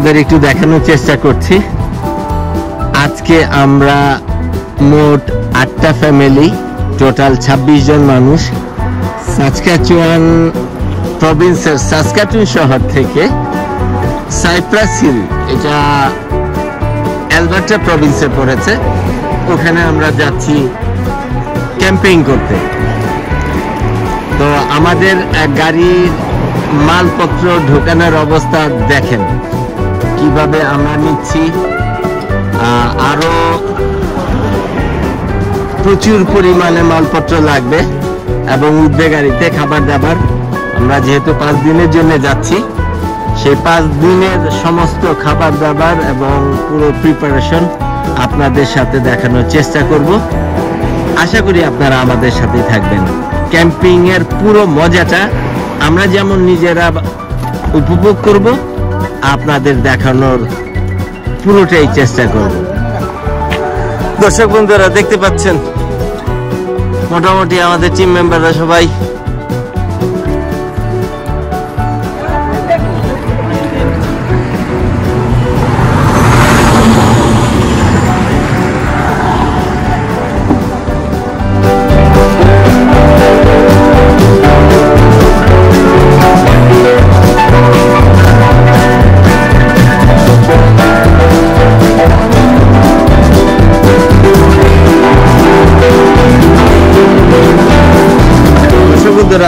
আপনাদের একটু দেখানোর চেষ্টা করছি। আজকে আমরা মোট 8টা ফ্যামিলি, টোটাল 26 জন মানুষ সাসকাচুয়ান প্রভিন্সের সাসকাচুয়ান শহর থেকে সাইপ্রাস হিল, এটা অ্যালবার্টা প্রভিন্সে পড়েছে, ওখানে আমরা যাচ্ছি ক্যাম্পিং করতে। তো আমাদের গাড়ির মালপত্র ঢোকানোর অবস্থা দেখেন কিভাবে আমরা নিচ্ছি। আরো প্রচুর পরিমাণে মালপত্র লাগবে এবং উঠবে গাড়িতে খাবার দাবার। আমরা যেহেতু 5 দিনের জন্য যাচ্ছি, সেই 5 দিনের সমস্ত খাবার দাবার এবং পুরো প্রিপারেশন আপনাদের সাথে দেখানোর চেষ্টা করব। আশা করি আপনারা আমাদের সাথেই থাকবেন। ক্যাম্পিং এর পুরো মজাটা আমরা যেমন নিজেরা উপভোগ করব, আপনাদের দেখানোর পুরোটাই চেষ্টা করব। দর্শক বন্ধুরা দেখতে পাচ্ছেন মোটামুটি আমাদের টিম মেম্বাররা সবাই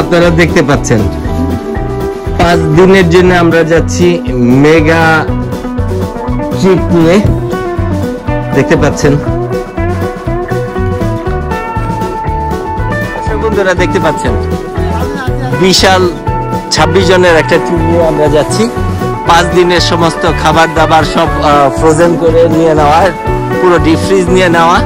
আপনারা দেখতে পাচ্ছেন 5 দিনের জন্য আমরা যাচ্ছি মেগা ট্রিপ নিয়ে। দেখতে পাচ্ছেন বন্ধুরা, দেখতে পাচ্ছেন বিশাল 26 জনের একটা ট্রিপ নিয়ে আমরা যাচ্ছি। 5 দিনের সমস্ত খাবার দাবার সব ফ্রোজেন করে নিয়ে নেওয়া, পুরো ডিপ ফ্রিজ নিয়ে নেওয়া।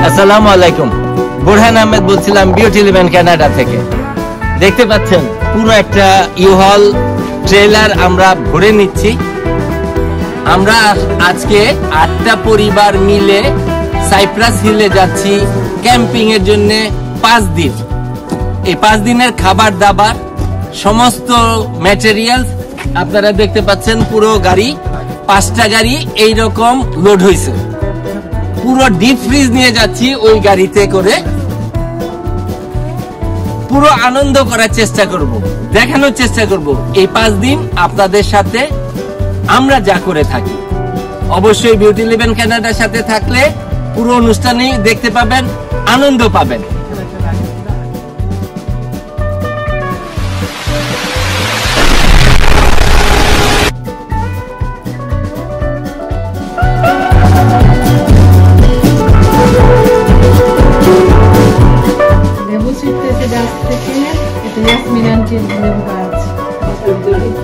আসসালামু আলাইকুম, বুরহান আহমেদ বলছিলাম বিউটি লিভেন কানাডা থেকে। দেখতে পাচ্ছেন পুরো একটা ইউহল ট্রেলার আমরা ভরে নিচ্ছি। আমরা আজকে 8টা পরিবার মিলে সাইপ্রাস হিলে যাচ্ছি ক্যাম্পিং এর জন্য 5 দিন। এই 5 দিনের খাবার দাবার সমস্ত ম্যাটেরিয়াল আপনারা দেখতে পাচ্ছেন। পুরো গাড়ি 5টা গাড়ি এইরকম লোড হয়েছে। পুরো ডিপ ফ্রিজ নিয়ে যাচ্ছি ওই গাড়িতে করে। পুরো আনন্দ করার চেষ্টা করব, দেখানোর চেষ্টা করব এই 5 দিন আপনাদের সাথে আমরা যা করে থাকি। অবশ্যই বিউটি লিভেন কানাডার সাথে থাকলে পুরো অনুষ্ঠানই দেখতে পাবেন, আনন্দ পাবেন।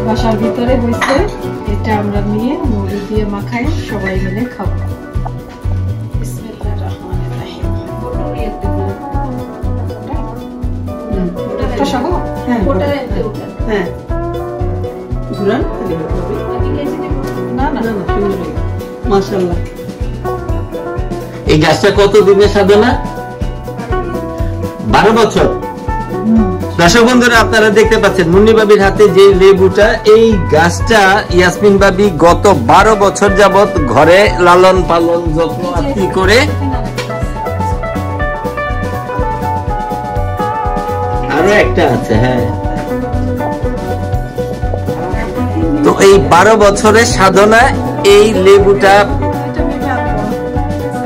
বাসার ভিতরে হয়েছে, এটা আমরা নিয়ে মুড়ি দিয়ে মাখাই সবাই মিলে খাবো। এই গাছটা কত দিনের সাধনা? 12 বছর। দর্শক বন্ধুরা আপনারা দেখতে পাচ্ছেন মুন্নি বাবির হাতে যে লেবুটা, এই গাছটা ইয়াসমিন বাবি গত 12 বছর যাবত ঘরে লালন পালন যত্ন আত্তি করে। আরো একটা আছে, হ্যাঁ। তো এই 12 বছরের সাধনা এই লেবুটা,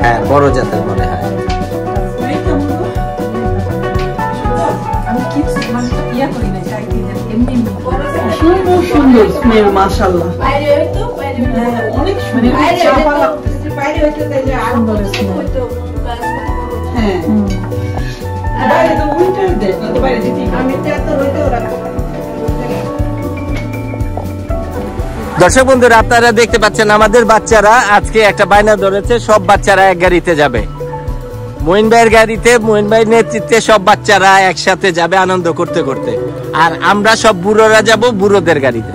হ্যাঁ বড় জাতের মনে হয়। সুন্দর স্মেল, মাশাআল্লাহ। অনেক সুন্দর। দর্শক বন্ধুরা আপনারা দেখতে পাচ্ছেন আমাদের বাচ্চারা আজকে একটা বায়না ধরেছে, সব বাচ্চারা এক গাড়িতে যাবে। মঈন ভাইয়ের গাড়িতে, মঈন ভাইয়ের নেতৃত্বে সব বাচ্চারা একসাথে যাবে আনন্দ করতে করতে। আর আমরা সব বুড়োরা যাব বুড়োদের গাড়িতে।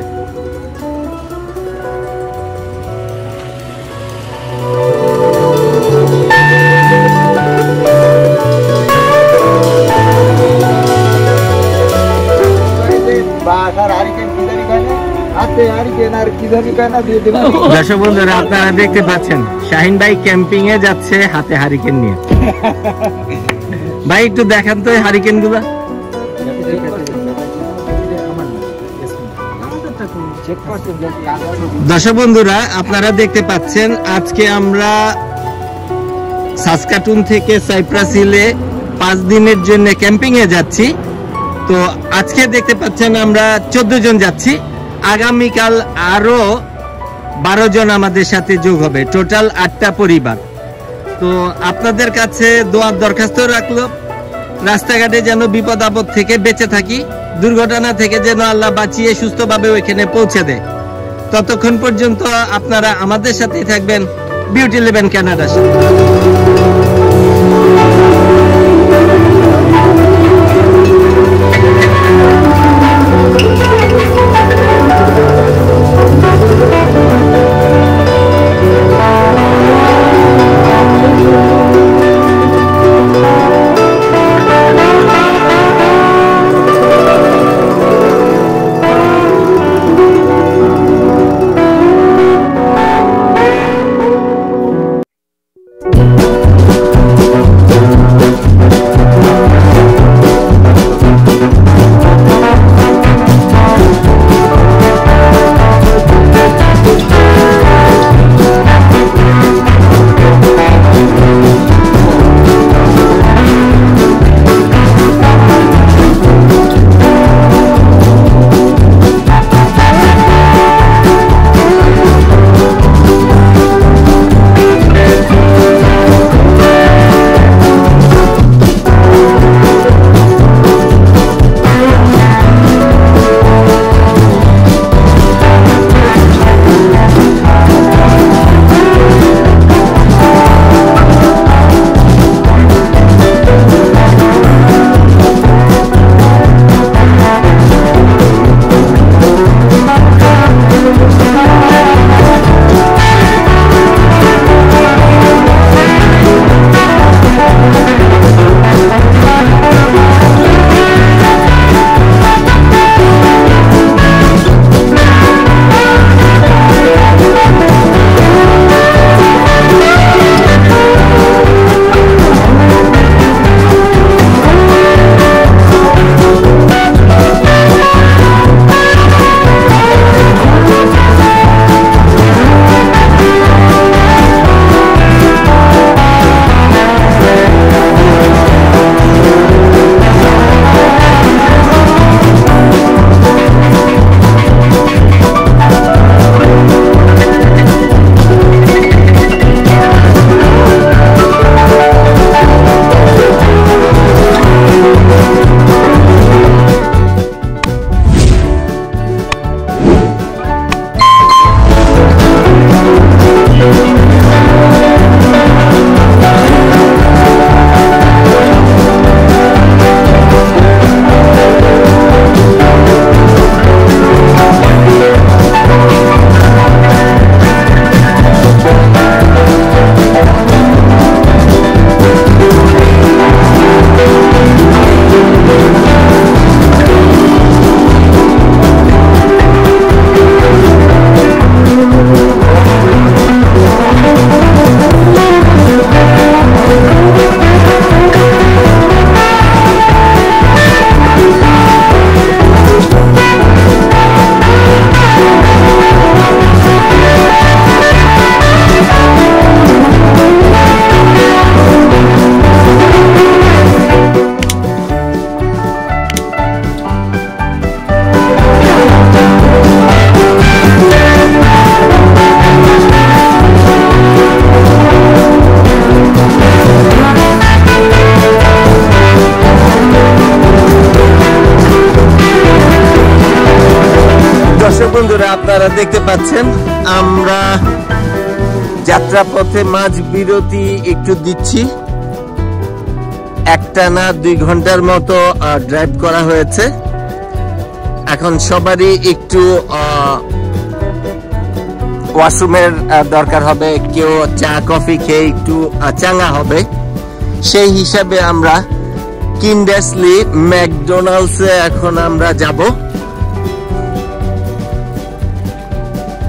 দর্শক বন্ধুরা আপনারা দেখতে পাচ্ছেন শাহিন ভাই ক্যাম্পিং এ যাচ্ছে হাতে হারিকেন নিয়ে। ভাই একটু দেখান তো হারিকেন গুলা। দর্শক বন্ধুরা আপনারা দেখতে পাচ্ছেন আজকে আমরা সাসকাটুন থেকে সাইপ্রাস হিলে 5 দিনের জন্য ক্যাম্পিং এ যাচ্ছি। তো আজকে দেখতে পাচ্ছেন আমরা 14 জন যাচ্ছি, আগামীকাল আরো 12 জন আমাদের সাথে যোগ হবে, টোটাল 8টা পরিবার। তো আপনাদের কাছে দোয়ার দরখাস্ত রাখলো, রাস্তাঘাটে যেন বিপদ আপদ থেকে বেঁচে থাকি, দুর্ঘটনা থেকে যেন আল্লাহ বাঁচিয়ে সুস্থভাবে ওইখানে পৌঁছে দেয়। ততক্ষণ পর্যন্ত আপনারা আমাদের সাথেই থাকবেন বিউটি লিভ ইন কানাডার সাথে। দর্শক বন্ধুরা আপনারা দেখতে পাচ্ছেন আমরা যাত্রাপথে মাঝ বিরতি একটু দিচ্ছি। একটানা 2 ঘন্টার মতো ড্রাইভ করা হয়েছে। এখন সবারই একটু ওয়াশরুমের দরকার হবে, কেউ চা কফি খেয়ে একটু চাঙ্গা হবে। সেই হিসাবে আমরা কিন্ডারসলি ম্যাকডোনাল্ডসে এখন আমরা যাব।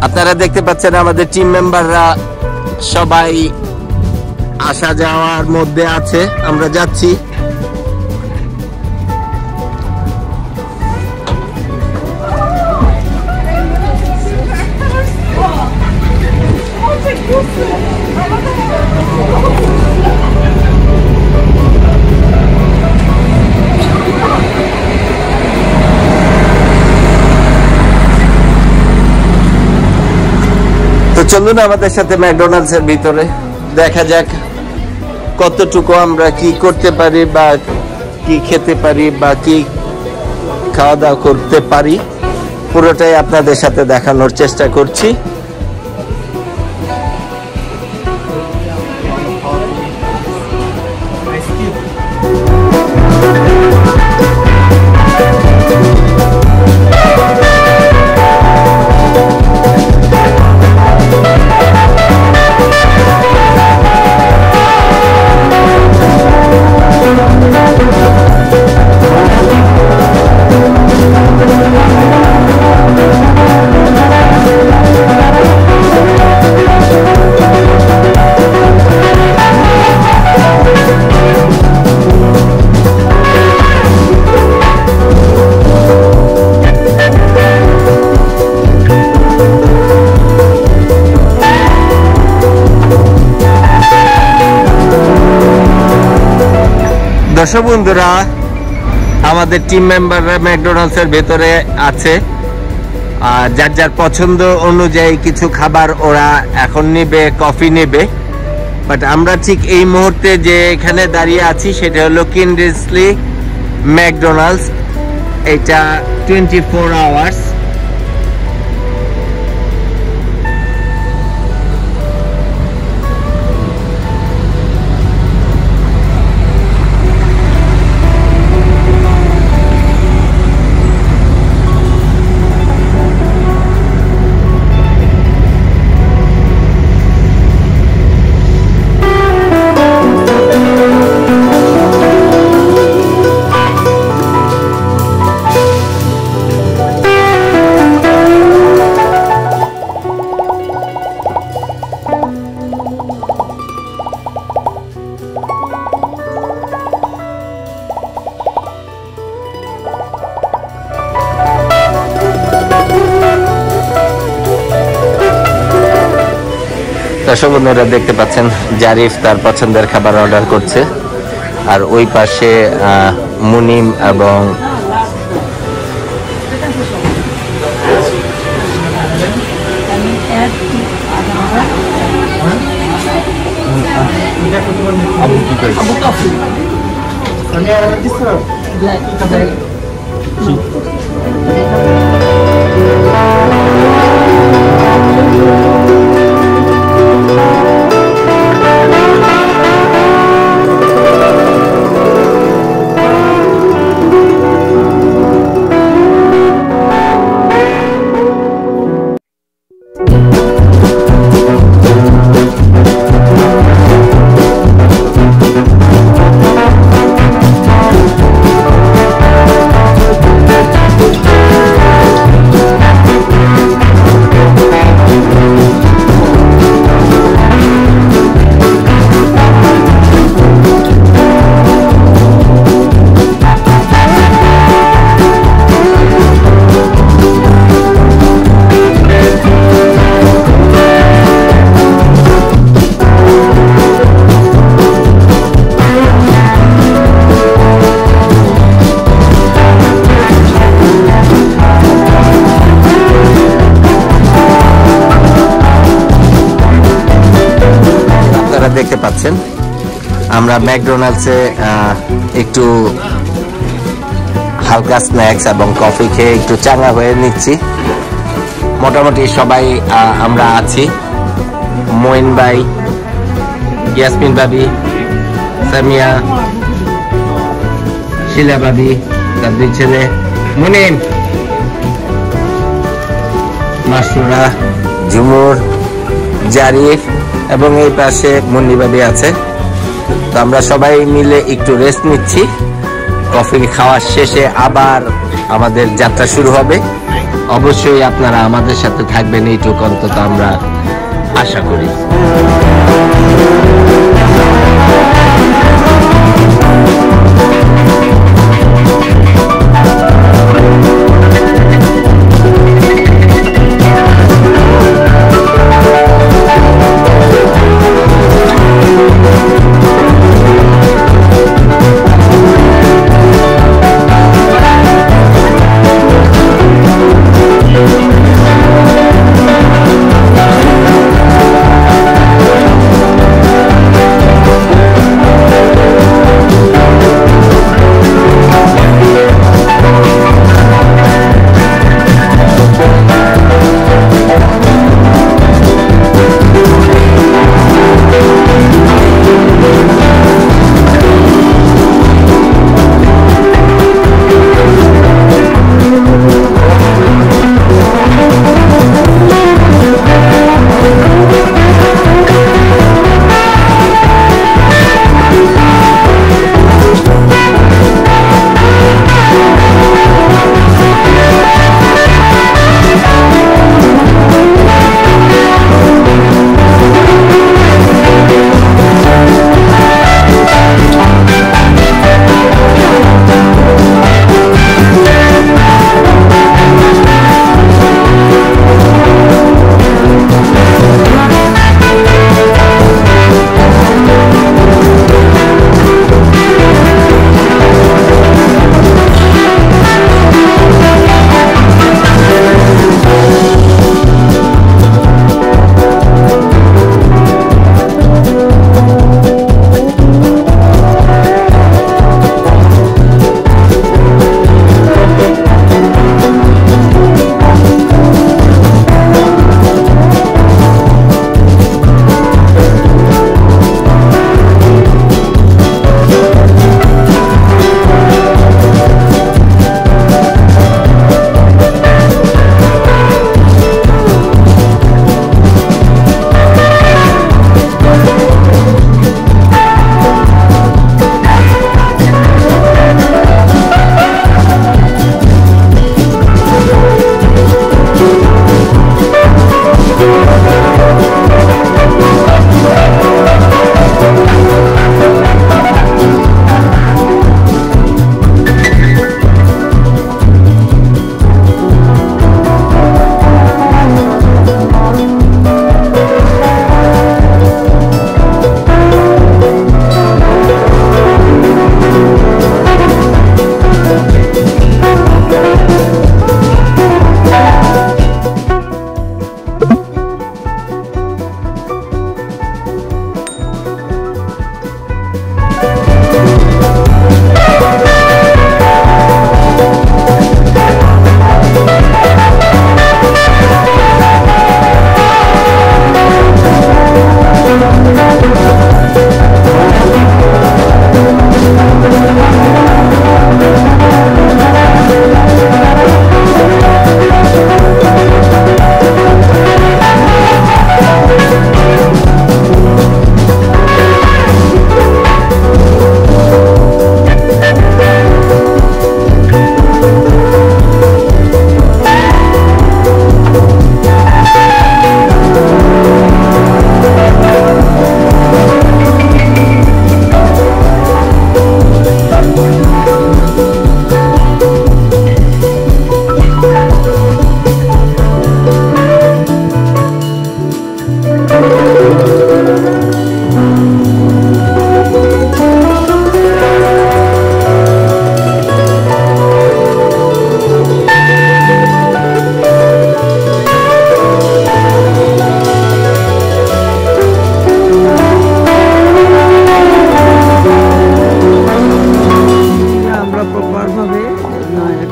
আপনারা দেখতে পাচ্ছেন আমাদের টিম মেম্বাররা সবাই আসা যাওয়ার মধ্যে আছে। আমরা যাচ্ছি। তো চলুন আমাদের সাথে ম্যাকডোনাল্ডস এর ভিতরে, দেখা যাক কতটুকু আমরা কি করতে পারি বা কি খেতে পারি বা কি খাওয়া দাওয়া করতে পারি, পুরোটাই আপনাদের সাথে দেখানোর চেষ্টা করছি। দর্শক বন্ধুরা, আমাদের টিম মেম্বাররা ম্যাকডোনাল্ডস এর ভেতরে আছে, আর যার যার পছন্দ অনুযায়ী কিছু খাবার ওরা এখন নেবে, কফি নেবে। বাট আমরা ঠিক এই মুহূর্তে যে এখানে দাঁড়িয়ে আছি সেটা হলো কিনডেসলি ম্যাকডোনাল্ডস। এটা 24 আওয়ার্স। দর্শক বন্ধুরা দেখতে পাচ্ছেন জারিফ তার পছন্দের খাবার অর্ডার করছে, আর ওই পাশে মুনিম এবং দেখতে পাচ্ছেন আমরা ম্যাকডোনাল্ডসে একটু হালকা স্ন্যাক্স এবং কফি খেয়ে একটু চাঙ্গা হয়ে নিচ্ছি। মোটামুটি সবাই আমরা আছি। মইন ভাই, ইয়াসমিন ভাবি, সামিয়া, শিলা ভাবি, তার দুই ছেলে মুনিম, মাসুরা, ঝুমুর, জারিফ এবং এই পাশে মুন্নি ভাবি আছে। তো আমরা সবাই মিলে একটু রেস্ট নিচ্ছি। কফি খাওয়ার শেষে আবার আমাদের যাত্রা শুরু হবে। অবশ্যই আপনারা আমাদের সাথে থাকবেন, এইটুকু অন্তত আমরা আশা করি।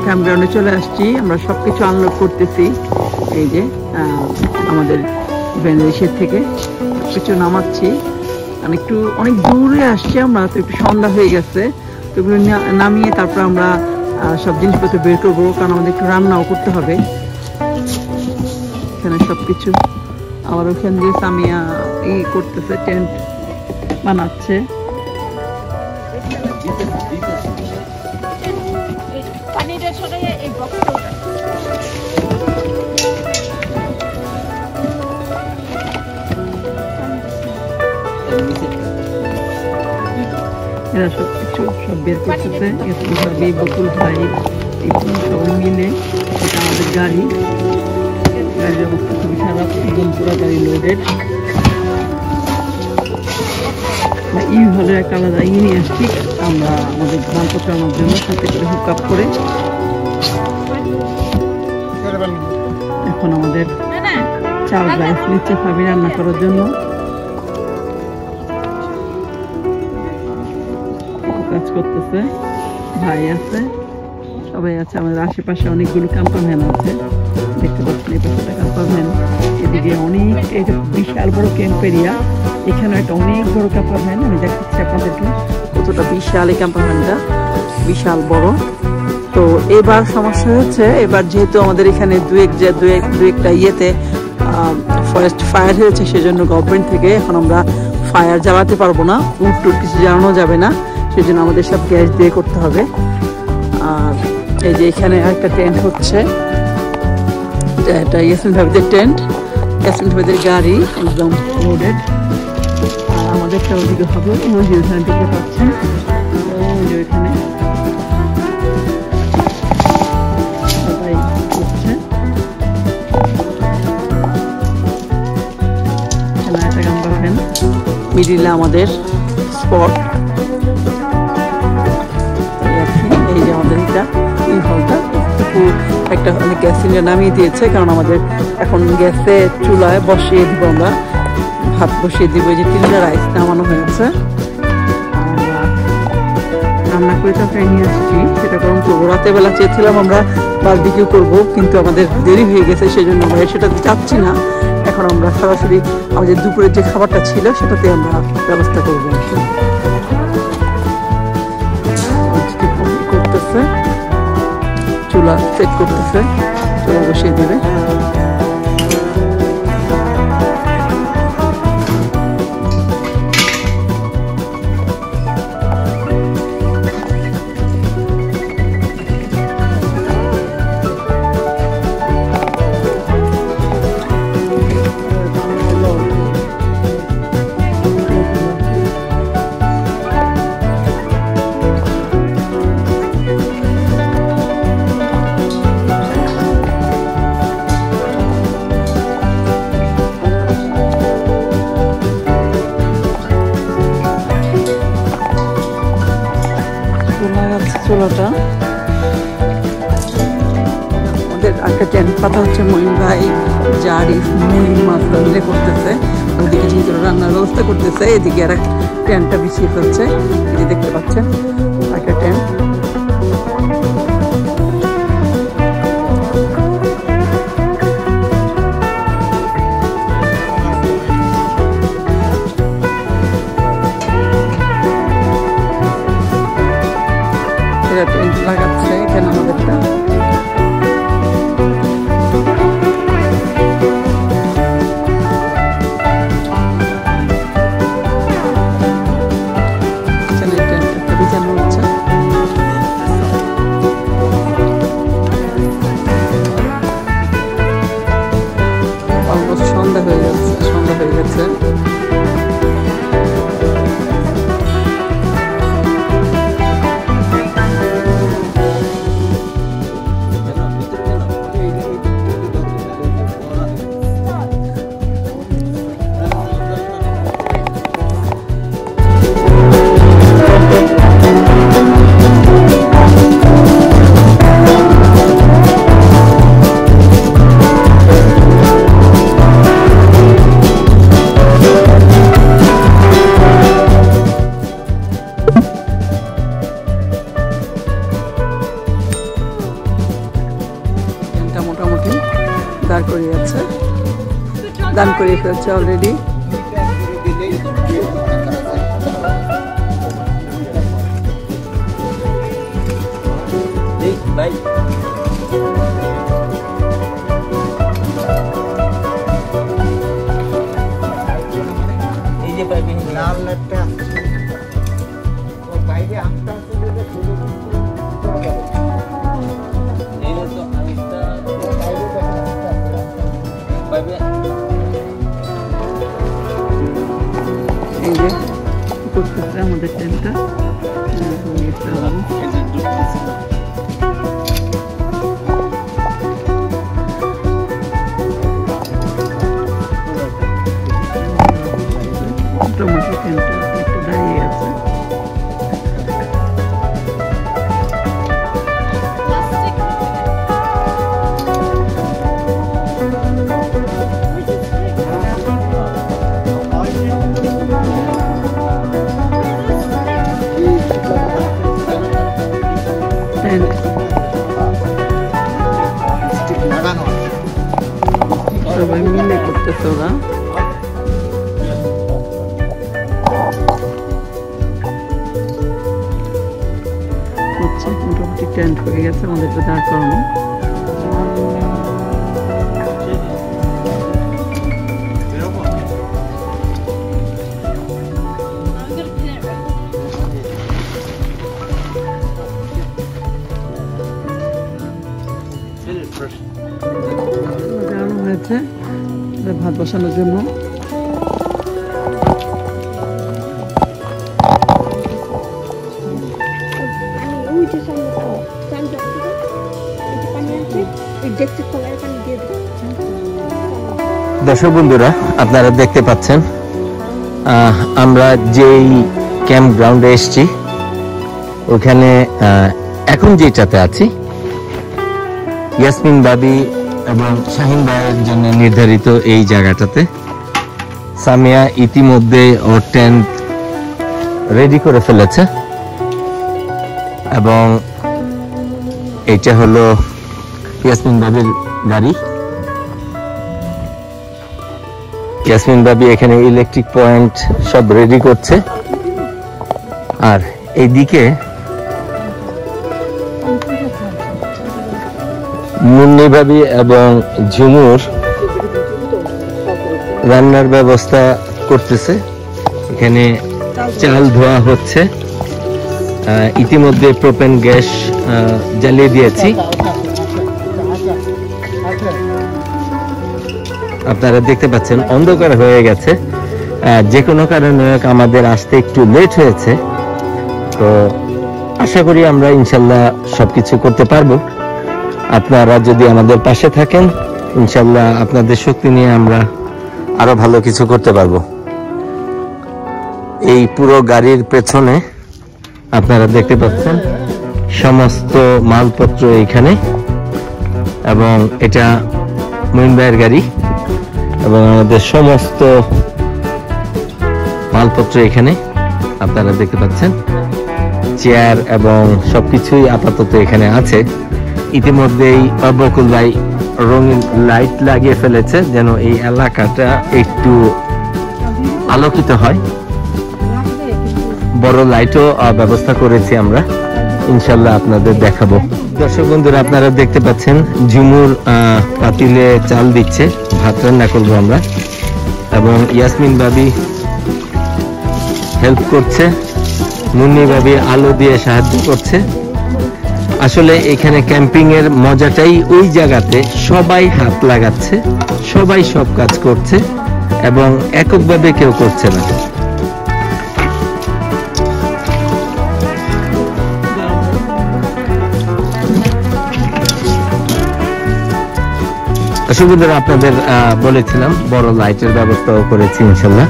ক্যাম্পগ্রাউন্ডে চলে আসছি। আমরা সবকিছু আনলোড করতেছি, এই যে আমাদের ভ্যানের থেকে কিছু নামাচ্ছি। একটু অনেক দূরে আসছি আমরা, তো একটু সন্ধ্যা হয়ে গেছে, তো এগুলো নামিয়ে তারপর আমরা সব জিনিসপত্র বের করবো, কারণ আমাদের একটু রান্নাও করতে হবে। এখানে সবকিছু আবার ওখান দিয়ে সামিয়া করতেছে, টেন্ট বানাচ্ছে। সবকিছু সব বের করতেছে। ইয়াসমিন ভাবি, বকুল ভাই, এই সবাই মিলে এটা আমাদের গাড়ির অবস্থা খুবই খারাপ, একদম পুরো গাড়ি লোডেড। এই হলে একটা আলাদা নিয়ে আসছি আমরা আমাদের মালপত্র আনার জন্য, সাথে করে হুক আপ করে। এখন আমাদের চাল রাইস নিচ্ছে ভাবি রান্না করার জন্য। কাজ করতেছে, ভাই আছে, সবাই আছে। আমাদের আশেপাশে অনেকগুলো ক্যাম্পার ভ্যান আছে, দেখতে পাচ্ছেন এই পাশে ক্যাম্পার ভ্যান, এদিকে অনেক, এটা বিশাল বড় ক্যাম্প এরিয়া। এখানে একটা অনেক বড় ক্যাম্পার ভ্যান, আমি দেখাচ্ছি আপনাদেরকে কতটা বিশাল এই ক্যাম্পার ভ্যানটা, বিশাল বড়। তো এবার সমস্যা হচ্ছে, এবার যেহেতু আমাদের এখানে দু একটা ইয়েতে ফরেস্ট ফায়ার হয়েছে, সেজন্য গভর্নমেন্ট থেকে এখন আমরা ফায়ার জ্বালাতে পারবো না, উড টুট কিছু জ্বালানো যাবে না, সেজন্য আমাদের সব গ্যাস দিয়ে করতে হবে। আর এই যে এখানে একটা টেন্ট হচ্ছে, এটা ইয়াসমিন ভাবিদের টেন্ট, ইয়াসমিন ভাবিদের গাড়ি একদম লোডেড। আর আমাদেরটা ওদিকে হবে, ওই যে ওখানে দেখতে পাচ্ছেন, ওই যে ওইখানে সবাই করছে। এখানে একটা গাম্বা ভ্যান, মিডিলে আমাদের স্পট। এই যে আমাদের এটা এই হলটা, একটা গ্যাস সিলিন্ডার নামিয়ে দিয়েছে, কারণ আমাদের এখন গ্যাসে চুলায় বসিয়ে দিব, আমরা ভাত বসিয়ে দিব। যে 3টা রাইস নামানো হয়েছে, রান্না করে তরকারি নিয়ে আসছি, সেটা গরম করবো। রাতের বেলা চেয়েছিলাম আমরা বারবিকিউ করবো, কিন্তু আমাদের দেরি হয়ে গেছে, সেই জন্য আমরা সেটা চাচ্ছি না। এখন আমরা সরাসরি আমাদের দুপুরের যে খাবারটা ছিল সেটাতে আমরা ব্যবস্থা করবো। করতেছে, চুলা সেট করতেছে, চুলা বসিয়ে দেবে। চুলাটা আমাদের একটা টেন্ট পাতা হচ্ছে, মহিম ভাই জারিফ মহিম মাছটা মিলে করতেছে, ওদিকে যেহেতু রান্নার ব্যবস্থা করতেছে, এদিকে আর টেন্টটা বিছিয়ে ফেলছে, এই যে দেখতে পাচ্ছেন একটা টেন্ট। টেন্ট লাগাচ্ছে এখানে আমাদেরটা। টেন্টটা বিছানো হচ্ছে। অলমোস্ট সন্ধ্যা হয়ে গেছে। মোটামুটি দান করিয়ে ফেলছে অলরেডি। এই যে করতেছে আমাদের টেন্টটা। করতেছে ওরা। মোটামুটি টেন্ট হয়ে গেছে আমাদেরটা দাঁড় করানো। হয়েছে ভাত বসানোর জন্য। দর্শক বন্ধুরা, আপনারা দেখতে পাচ্ছেন আমরা যেই ক্যাম্প গ্রাউন্ডে এসেছি ওখানে এখন যেটাতে আছি ইয়াসমিন ভাবি এবং শাহিন ভাইয়ের জন্য নির্ধারিত এই জায়গাটাতে সামিয়া ইতিমধ্যে ওর টেন্ট রেডি করে ফেলেছে এবং এটা হলো ইয়াসমিন ভাবির গাড়ি। ইয়াসমিন ভাবি এখানে ইলেকট্রিক পয়েন্ট সব রেডি করছে, আর এইদিকে মুন্নি ভাবি এবং ঝুমুর রান্নার ব্যবস্থা করতেছে। এখানে চাল ধোয়া হচ্ছে, ইতিমধ্যে প্রোপেন গ্যাস জ্বালিয়ে দিয়েছি। আপনারা দেখতে পাচ্ছেন অন্ধকার হয়ে গেছে, যে কোনো কারণে আমাদের আসতে একটু লেট হয়েছে, তো আশা করি আমরা ইনশাল্লাহ সবকিছু করতে পারবো। আপনারা যদি আমাদের পাশে থাকেন ইনশাল্লাহ আপনাদের শক্তি নিয়ে আমরা আরো ভালো কিছু করতে পারবো। এই পুরো গাড়ির পেছনে আপনারা দেখতে পাচ্ছেন সমস্ত মালপত্র এইখানে, এবং এটা মঈন ভাইয়ের গাড়ি এবং আমাদের সমস্ত মালপত্র এখানে আপনারা দেখতে পাচ্ছেন। চেয়ার এবং সবকিছুই আপাতত এখানে আছে। ইতিমধ্যেই বকুল ভাই রঙিন লাইট লাগিয়ে ফেলেছে যেন এই এলাকাটা একটু আলোকিত হয়। বড় লাইটও ব্যবস্থা করেছি আমরা, ইনশাল্লাহ আপনাদের দেখাবো। দর্শক বন্ধুরা, আপনারা দেখতে পাচ্ছেন ঝুমুর পাতিলে চাল দিচ্ছে, ভাত রান্না করবো আমরা, এবং ইয়াসমিন ভাবি হেল্প করছে, মুন্নি ভাবি আলো দিয়ে সাহায্য করছে। আসলে এখানে ক্যাম্পিং এর মজাটাই ওই জায়গাতে সবাই হাত লাগাচ্ছে, সবাই সব কাজ করছে এবং এককভাবে কেউ করছে না। সুবিধা আপনাদের বলেছিলাম বড় লাইটের ব্যবস্থাও করেছি ইনশাল্লাহ।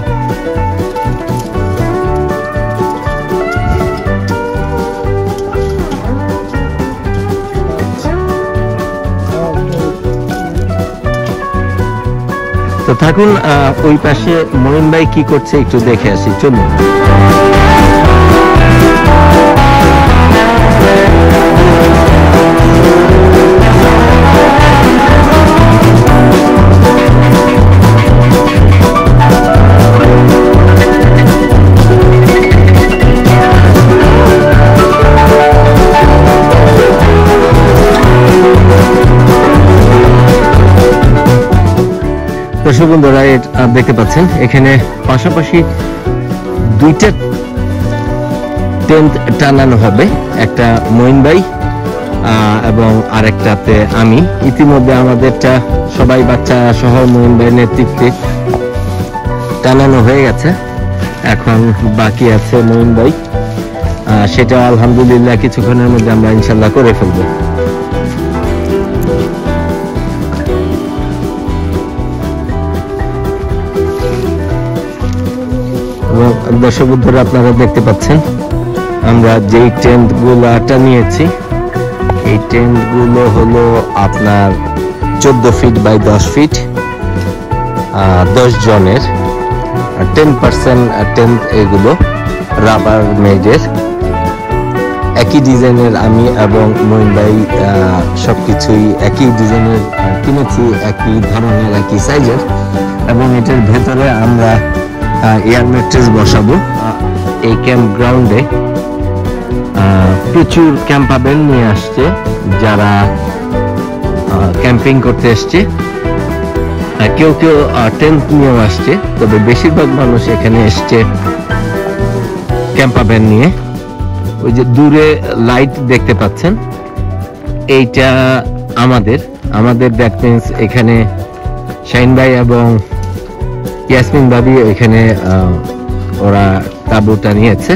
তো থাকুন, ওই পাশে মঈন ভাই কি করছে একটু দেখে আসি, চলুন। দর্শক বন্ধুরা, দেখতে পাচ্ছেন এখানে পাশাপাশি দুইটা টেন্ট টানানো হবে, একটা মঈন ভাই এবং আরেকটাতে আমি। ইতিমধ্যে আমাদেরটা সবাই বাচ্চা সহ মঈন ভাইয়ের নেতৃত্বে টানানো হয়ে গেছে, এখন বাকি আছে মঈন ভাই, সেটা আলহামদুলিল্লাহ কিছুক্ষণের মধ্যে আমরা ইনশাল্লাহ করে ফেলবো। দর্শক বন্ধুরা, আপনারা দেখতে পাচ্ছেন আমরা যেই টেন্ট গুলো নিয়েছি, এই টেন্ট গুলো হলো আপনার 14 ফিট বাই 10 ফিট, 10 জনের, 10% টেন্ট, এগুলো রাবার মেডের, একই ডিজাইনের। আমি এবং মঈন ভাই সবকিছুই একই ডিজাইনের কিনেছি, একই ধরনের একই সাইজের, এবং এটার ভেতরে আমরা এয়ার ম্যাট্রেস বসাবো। এই ক্যাম্প গ্রাউন্ডে প্রচুর ক্যাম্পাবেল নিয়ে আসছে, যারা ক্যাম্পিং করতে এসছে। কেউ কেউ টেন্ট নিয়েও আসছে, তবে বেশিরভাগ মানুষ এখানে এসছে ক্যাম্পাবেল নিয়ে। ওই যে দূরে লাইট দেখতে পাচ্ছেন, এইটা আমাদের দ্যাট মিন্স এখানে শাহিন ভাই এবং ইয়াসমিন ভাবি এখানে ওরা তাঁবুটা নিয়েছে।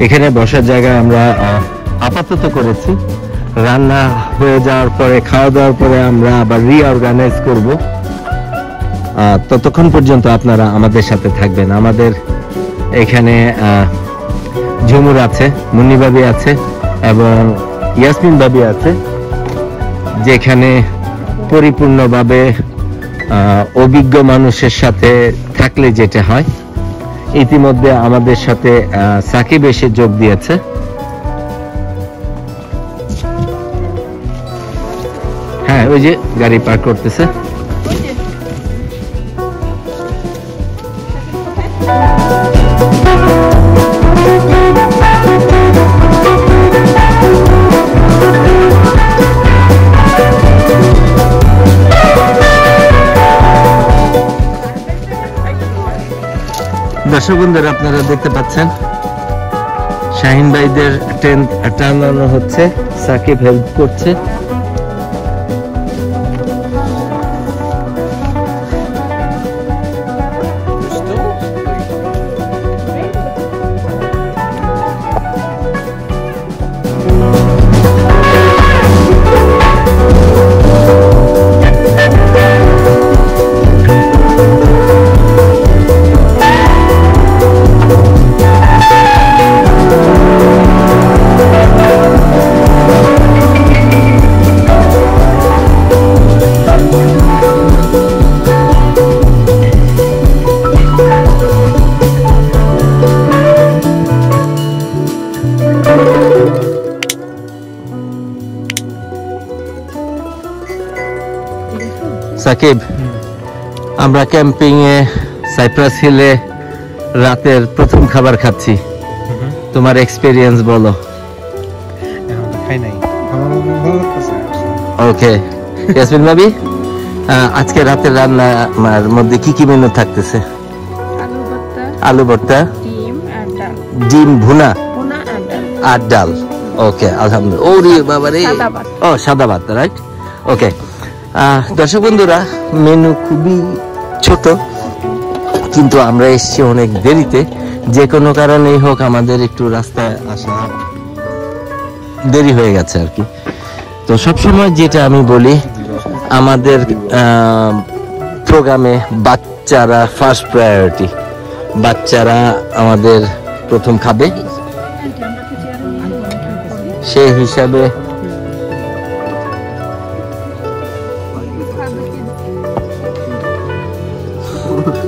এখানে বসার জায়গা আমরা আপাতত করেছি। রান্না হয়ে যাওয়ার পরে, খাওয়া দাওয়ার পরে আমরা আবার রিঅর্গানাইজ করব। ততক্ষণ পর্যন্ত আপনারা আমাদের সাথে থাকবেন। আমাদের এখানে ঝুমুর আছে, মুন্নি ভাবি আছে এবং ইয়াসমিন ভাবি আছে, যেখানে পরিপূর্ণভাবে অভিজ্ঞ মানুষের সাথে থাকলে যেটা হয়। ইতিমধ্যে আমাদের সাথে সাকিব এসে যোগ দিয়েছে। হ্যাঁ, ওই যে গাড়ি পার্ক করতেছে। দর্শক বন্ধুরা, আপনারা দেখতে পাচ্ছেন শাহিন ভাইদের টেন্ট টানানো হচ্ছে, সাকিব হেল্প করছে। সাকিব, আমরা ক্যাম্পিং এ সাইপ্রাস হিলে রাতের প্রথম খাবার খাচ্ছি, তোমার এক্সপেরিয়েন্স বলো। ওকে ইয়াসমিন ভাবি, আজকে রাতের রান্নার মধ্যে কি কি মেনু থাকতেছে? আলু ভর্তা, ডিম ভুনা আর ডাল। ওকে, আলহামদুলিল্লাহ। ওরে বাবা রে, ও সাদা ভাত, রাইট? ওকে দর্শক বন্ধুরা, মেনু খুবই ছোট, কিন্তু আমরা এসেছি অনেক দেরিতে। যে কোনো কারণেই হোক, আমাদের একটু রাস্তায় আসা দেরি হয়ে গেছে আর কি। তো সবসময় যেটা আমি বলি, আমাদের প্রোগ্রামে বাচ্চারা ফার্স্ট প্রায়োরিটি। বাচ্চারা আমাদের প্রথম খাবে, সেই হিসাবে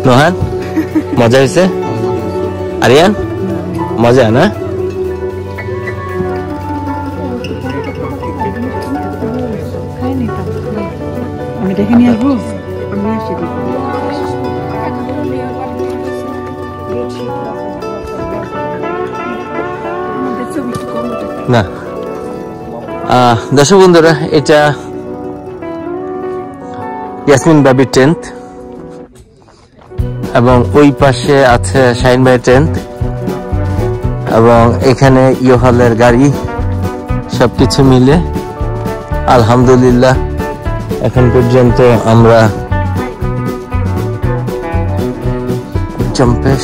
নোহান মজা হয়েছে? আরিয়ান মজা না? আমি দেখে নিয়ে আসবো। না দর্শক বন্ধুরা, এটা ইয়াসমিন বাবির টেন্ট এবং ওই পাশে আছে শাহিন ভাইয়ের টেন্ট এবং এখানে ইয়োহালের গাড়ি, সবকিছু মিলে আলহামদুলিল্লাহ এখন পর্যন্ত আমরা জম্পেশ